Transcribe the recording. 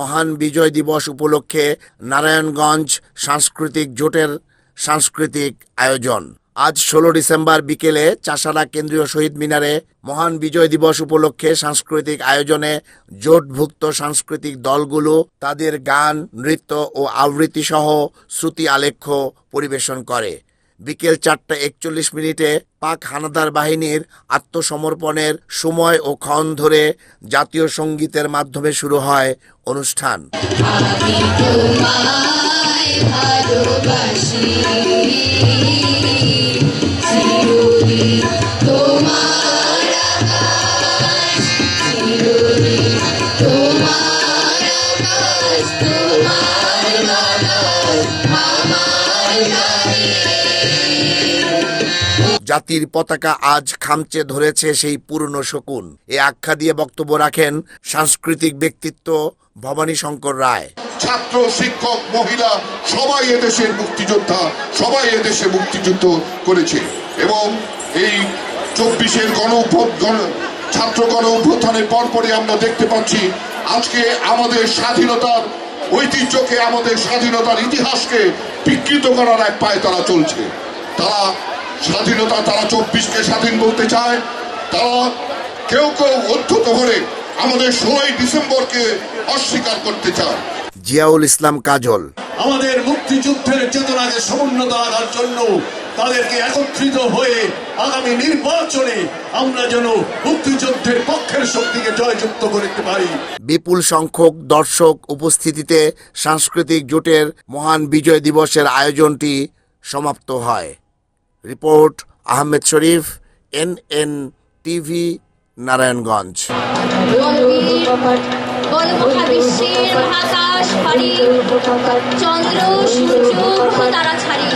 মহান বিজয় দিবস উপলক্ষে নারায়ণগঞ্জ সাংস্কৃতিক জোটের সাংস্কৃতিক আয়োজন। আজ 16 ডিসেম্বর বিকেলে চাষাঢ়া কেন্দ্রীয় শহীদ মিনারে মহান বিজয় দিবস উপলক্ষে সাংস্কৃতিক আয়োজনে জোটভুক্ত সাংস্কৃতিক দলগুলো তাদের গান, নৃত্য ও আবৃত্তি সহ শ্রুতি আলেখ্য পরিবেশন করে। বিকেল 4:41 পাক হানাদার বাহিনীর আত্মসমর্পণের সময় ও ক্ষণ ধরে জাতীয় সঙ্গীতের মাধ্যমে শুরু হয় অনুষ্ঠান। জাতির পতাকা আজ খামচে ধরেছে সেই পুরনো শকুন, এ আখ্যা দিয়ে বক্তব্য রাখেন সাংস্কৃতিক ব্যক্তিত্ব ভবানী শঙ্কর রায়। ছাত্র, শিক্ষক, মহিলা সবাই এদেশের মুক্তিযোদ্ধা, সবাই এদেশে মুক্তিযুদ্ধ করেছে এবং এই 24-এর ছাত্র গণ অভ্যুত্থানের পরপরই আমরা দেখতে পাচ্ছি আজকে আমাদের স্বাধীনতার ঐতিহ্যকে, আমাদের স্বাধীনতার ইতিহাসকে বিকৃত করার এক পায়ে তারা চলছে। তারা 24কে স্বাধীন বলতে চায়, তারা কেউ উদ্ধত করে আমাদের 16 ডিসেম্বরকে অস্বীকার করতে চায়। জিয়াউল ইসলাম কাজল আমাদের মুক্তিযুদ্ধের চেতনাকে সমুন্নত আনার জন্য তাদেরকে একত্রিত হয়ে আগামী নির্বাচনে আমরা যেন মুক্তিযুদ্ধের পক্ষের শক্তিকে জয়যুক্ত করতে পারি। বিপুল সংখ্যক দর্শক উপস্থিতিতে সাংস্কৃতিক জোটের মহান বিজয় দিবসের আয়োজনটি সমাপ্ত হয়। রিপোর্ট আহমেদ শরীফ, NNTV, নারায়ণগঞ্জ। চন্দ্র সূর্য তারা ছাড়ি